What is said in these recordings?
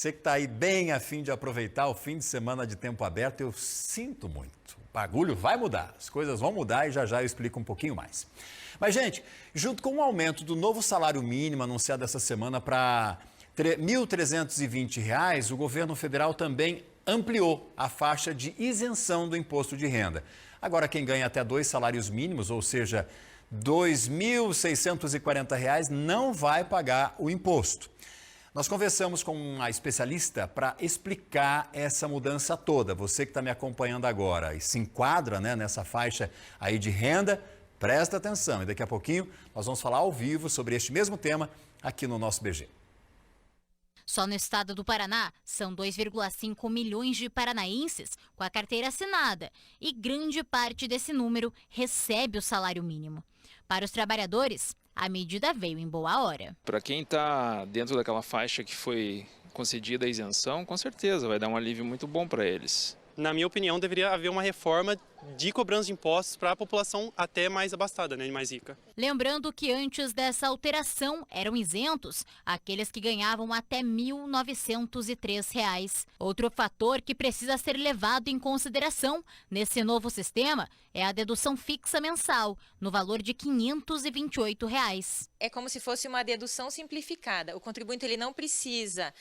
Você que está aí bem a fim de aproveitar o fim de semana de tempo aberto, eu sinto muito. O bagulho vai mudar, as coisas vão mudar e já já eu explico um pouquinho mais. Mas, gente, junto com o aumento do novo salário mínimo anunciado essa semana para R$ 1.320, o governo federal também ampliou a faixa de isenção do imposto de renda. Agora, quem ganha até 2 salários mínimos, ou seja, R$ 2.640, não vai pagar o imposto. Nós conversamos com uma especialista para explicar essa mudança toda. Você que está me acompanhando agora e se enquadra, né, nessa faixa aí de renda, presta atenção. E daqui a pouquinho nós vamos falar ao vivo sobre este mesmo tema aqui no nosso BG. Só no estado do Paraná, são 2,5 milhões de paranaenses com a carteira assinada e grande parte desse número recebe o salário mínimo. Para os trabalhadores, a medida veio em boa hora. Para quem está dentro daquela faixa que foi concedida a isenção, com certeza vai dar um alívio muito bom para eles. Na minha opinião, deveria haver uma reforma de cobrança de impostos para a população até mais abastada, né, mais rica. Lembrando que antes dessa alteração eram isentos aqueles que ganhavam até R$ 1.903. Outro fator que precisa ser levado em consideração nesse novo sistema é a dedução fixa mensal, no valor de R$ 528. É como se fosse uma dedução simplificada. O contribuinte ele não precisa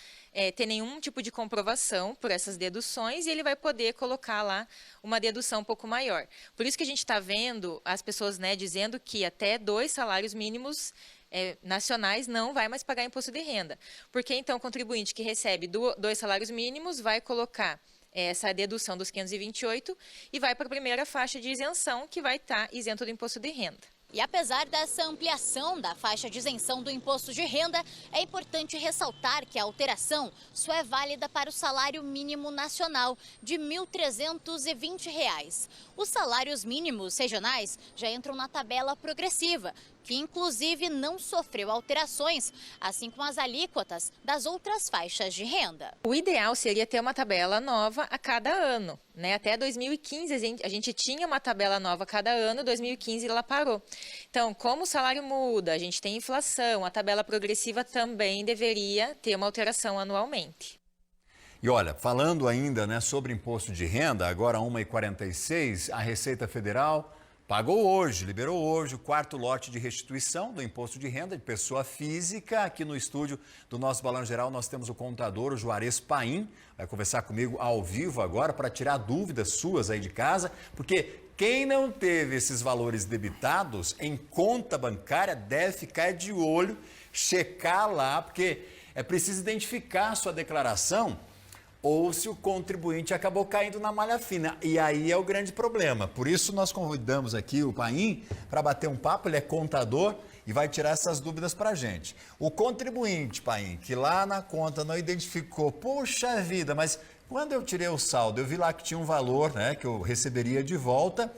ter nenhum tipo de comprovação por essas deduções e ele vai poder colocar lá uma dedução um pouco maior. Por isso que a gente está vendo as pessoas, né, dizendo que até 2 salários mínimos nacionais não vai mais pagar imposto de renda. Porque então o contribuinte que recebe 2 salários mínimos vai colocar essa dedução dos 528 e vai para a primeira faixa de isenção, que vai estar isento do imposto de renda. E apesar dessa ampliação da faixa de isenção do imposto de renda, é importante ressaltar que a alteração só é válida para o salário mínimo nacional de R$ 1.320. Os salários mínimos regionais já entram na tabela progressiva, que inclusive não sofreu alterações, assim como as alíquotas das outras faixas de renda. O ideal seria ter uma tabela nova a cada ano, né? Até 2015 a gente tinha uma tabela nova a cada ano, 2015 ela parou. Então, como o salário muda, a gente tem inflação, a tabela progressiva também deveria ter uma alteração anualmente. E olha, falando ainda, né, sobre imposto de renda, agora 1h46, a Receita Federal pagou hoje, liberou hoje o 4º lote de restituição do imposto de renda de pessoa física. Aqui no estúdio do nosso Balanço Geral nós temos o contador, o Juarez Paim, vai conversar comigo ao vivo agora para tirar dúvidas suas aí de casa, porque quem não teve esses valores debitados em conta bancária deve ficar de olho, checar lá, porque é preciso identificar a sua declaração ou se o contribuinte acabou caindo na malha fina. E aí é o grande problema. Por isso nós convidamos aqui o Paim para bater um papo, ele é contador e vai tirar essas dúvidas para a gente. O contribuinte, Paim, que lá na conta não identificou, poxa vida, mas quando eu tirei o saldo, eu vi lá que tinha um valor, né, que eu receberia de volta,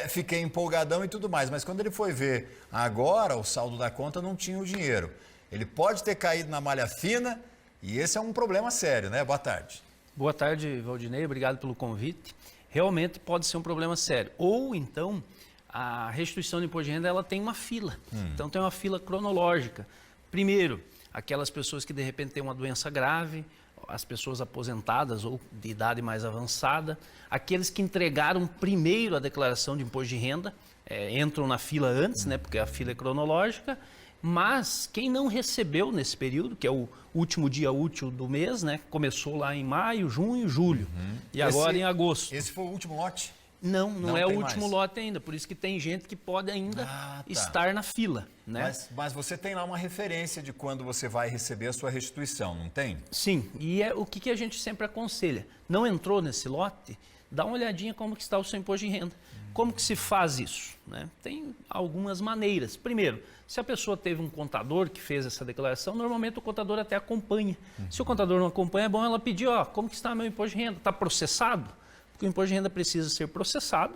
fiquei empolgadão e tudo mais, mas quando ele foi ver agora o saldo da conta não tinha o dinheiro. Ele pode ter caído na malha fina. E esse é um problema sério, né? Boa tarde. Boa tarde, Valdinei. Obrigado pelo convite. Realmente pode ser um problema sério. Ou então, a restituição de imposto de renda ela tem uma fila. Então, tem uma fila cronológica. Primeiro, aquelas pessoas que de repente têm uma doença grave, as pessoas aposentadas ou de idade mais avançada, aqueles que entregaram primeiro a declaração de imposto de renda, entram na fila antes, né? Porque a fila é cronológica. Mas quem não recebeu nesse período, que é o último dia útil do mês, né? Começou lá em maio, junho, julho e agora em agosto. Esse foi o último lote? Não é o último lote ainda, por isso que tem gente que pode ainda estar na fila, né? Mas você tem lá uma referência de quando você vai receber a sua restituição, não tem? Sim, e é o que a gente sempre aconselha. Não entrou nesse lote, dá uma olhadinha como que está o seu imposto de renda. Como que se faz isso, né? Tem algumas maneiras. Primeiro, se a pessoa teve um contador que fez essa declaração, normalmente o contador até acompanha. Se o contador não acompanha, é bom ela pedir, como que está meu imposto de renda? Está processado? Porque o imposto de renda precisa ser processado.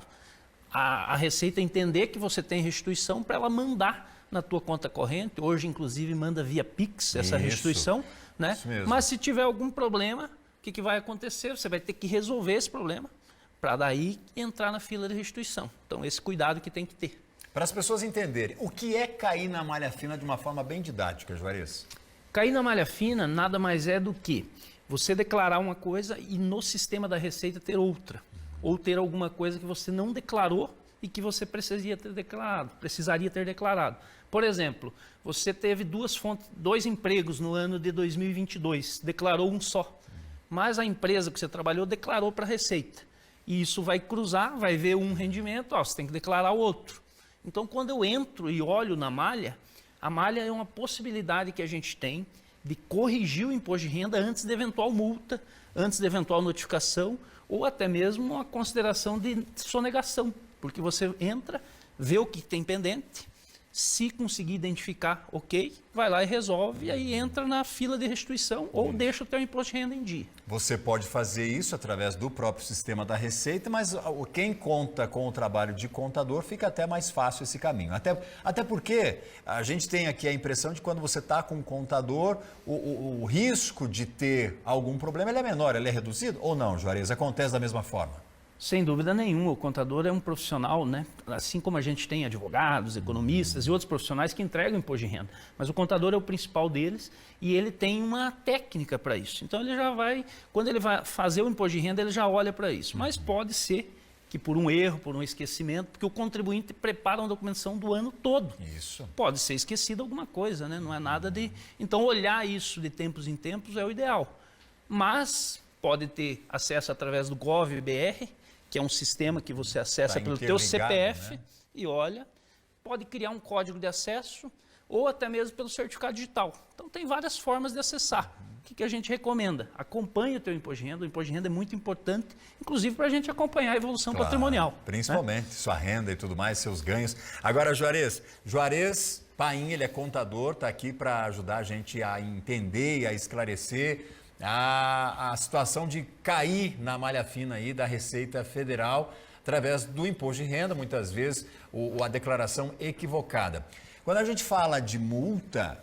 A Receita entender que você tem restituição para ela mandar na tua conta corrente. Hoje, inclusive, manda via Pix essa restituição, né? Isso mesmo. Mas se tiver algum problema, o que vai acontecer? Você vai ter que resolver esse problema para daí entrar na fila de restituição. Então, esse cuidado que tem que ter. Para as pessoas entenderem, o que é cair na malha fina de uma forma bem didática, Juarez? Cair na malha fina nada mais é do que você declarar uma coisa e no sistema da Receita ter outra. Ou ter alguma coisa que você não declarou e que você precisaria ter declarado. Por exemplo, você teve dois empregos no ano de 2022, declarou um só. Mas a empresa que você trabalhou declarou para a Receita. E isso vai cruzar, vai ver um rendimento, você tem que declarar o outro. Então, quando eu entro e olho na malha, a malha é uma possibilidade que a gente tem de corrigir o imposto de renda antes de eventual multa, antes de eventual notificação, ou até mesmo uma consideração de sonegação, porque você entra, vê o que tem pendente, se conseguir identificar, ok, vai lá e resolve, e aí entra na fila de restituição ou deixa o teu imposto de renda em dia. Você pode fazer isso através do próprio sistema da Receita, mas quem conta com o trabalho de contador fica até mais fácil esse caminho. Até porque a gente tem aqui a impressão de que quando você está com um contador, o risco de ter algum problema ele é menor, ele é reduzido ou não, Juarez? Acontece da mesma forma? Sem dúvida nenhuma, o contador é um profissional, né? Assim como a gente tem advogados, economistas e outros profissionais que entregam imposto de renda. Mas o contador é o principal deles e ele tem uma técnica para isso. Então ele já vai, quando ele vai fazer o imposto de renda, ele já olha para isso. Mas pode ser que por um erro, por um esquecimento, porque o contribuinte prepara uma documentação do ano todo. Isso. Pode ser esquecido alguma coisa, né? Não é nada de... Então olhar isso de tempos em tempos é o ideal. Mas pode ter acesso através do Gov.br, que é um sistema que você acessa pelo teu CPF, né? E olha, pode criar um código de acesso ou até mesmo pelo certificado digital. Então tem várias formas de acessar. O que a gente recomenda? Acompanhe o teu imposto de renda. O imposto de renda é muito importante, inclusive para a gente acompanhar a evolução patrimonial. Principalmente, né? Sua renda e tudo mais, seus ganhos. Agora, Juarez Paim, ele é contador, está aqui para ajudar a gente a entender e a esclarecer a situação de cair na malha fina aí da Receita Federal através do imposto de renda, muitas vezes a declaração equivocada. Quando a gente fala de multa,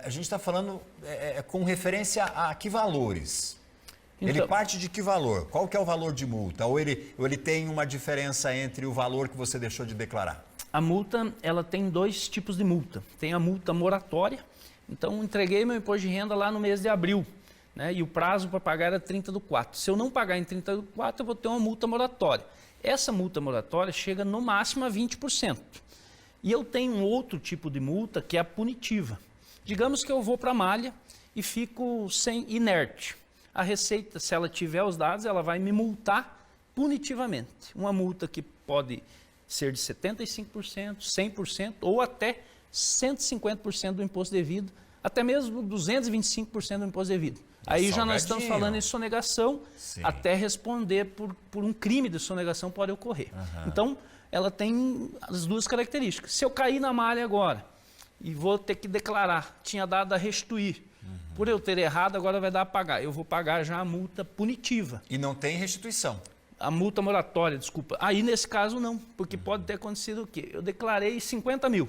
a gente está falando com referência a que valores? Então, ele parte de que valor? Qual que é o valor de multa? Ou ele tem uma diferença entre o valor que você deixou de declarar? A multa, ela tem dois tipos de multa. Tem a multa moratória. Então, entreguei meu imposto de renda lá no mês de abril, né? E o prazo para pagar era 30/4. Se eu não pagar em 30/4, eu vou ter uma multa moratória. Essa multa moratória chega no máximo a 20%. E eu tenho um outro tipo de multa que é a punitiva. Digamos que eu vou para a malha e fico inerte. A Receita, se ela tiver os dados, ela vai me multar punitivamente. Uma multa que pode ser de 75%, 100% ou até 150% do imposto devido, até mesmo 225% do imposto devido. Aí já nós estamos falando em sonegação, sim, até responder por um crime de sonegação pode ocorrer. Então, ela tem as duas características. Se eu cair na malha agora e vou ter que declarar, tinha dado a restituir, por eu ter errado, agora vai dar a pagar. Eu vou pagar já a multa punitiva. E não tem restituição? A multa moratória, desculpa. Aí, nesse caso, não, porque pode ter acontecido o quê? Eu declarei 50 mil.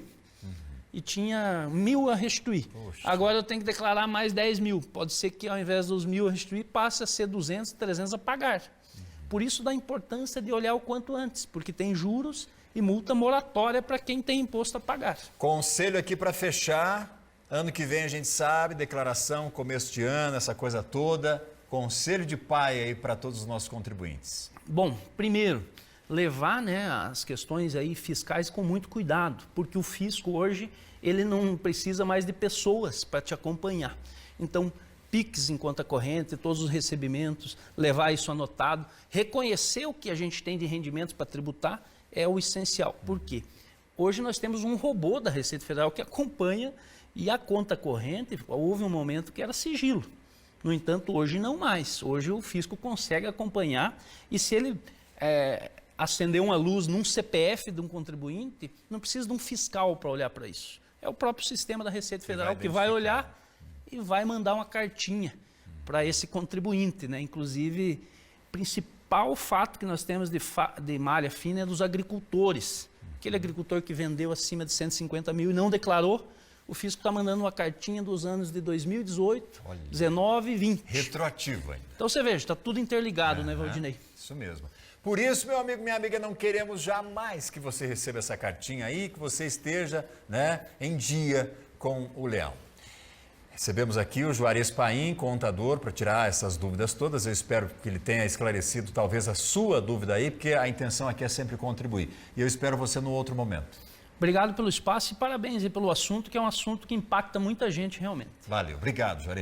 E tinha 1.000 a restituir. Poxa. Agora eu tenho que declarar mais 10 mil. Pode ser que ao invés dos 1.000 a restituir, passe a ser 200, 300 a pagar. Por isso da importância de olhar o quanto antes, porque tem juros e multa moratória para quem tem imposto a pagar. Conselho aqui para fechar. Ano que vem a gente sabe, declaração, começo de ano, essa coisa toda. Conselho de pai aí para todos os nossos contribuintes. Bom, primeiro, levar, né, as questões aí fiscais com muito cuidado, porque o fisco hoje ele não precisa mais de pessoas para te acompanhar. Então, PIX em conta corrente, todos os recebimentos, levar isso anotado, reconhecer o que a gente tem de rendimentos para tributar é o essencial. Por quê? Hoje nós temos um robô da Receita Federal que acompanha e a conta corrente, houve um momento que era sigilo. No entanto, hoje não mais. Hoje o fisco consegue acompanhar e se ele acender uma luz num CPF de um contribuinte, não precisa de um fiscal para olhar para isso. É o próprio sistema da Receita Federal que vai olhar e vai mandar uma cartinha para esse contribuinte, né? Inclusive, o principal fato que nós temos de malha fina é dos agricultores. Aquele agricultor que vendeu acima de 150 mil e não declarou, o fisco está mandando uma cartinha dos anos de 2018, 19 e 20. Retroativo ainda. Então você veja, está tudo interligado, né, Valdinei? Isso mesmo. Por isso, meu amigo, minha amiga, não queremos jamais que você receba essa cartinha aí, que você esteja, né, em dia com o leão. Recebemos aqui o Juarez Paim, contador, para tirar essas dúvidas todas. Eu espero que ele tenha esclarecido talvez a sua dúvida aí, porque a intenção aqui é sempre contribuir. E eu espero você no outro momento. Obrigado pelo espaço e parabéns aí pelo assunto, que é um assunto que impacta muita gente realmente. Valeu, obrigado, Juarez.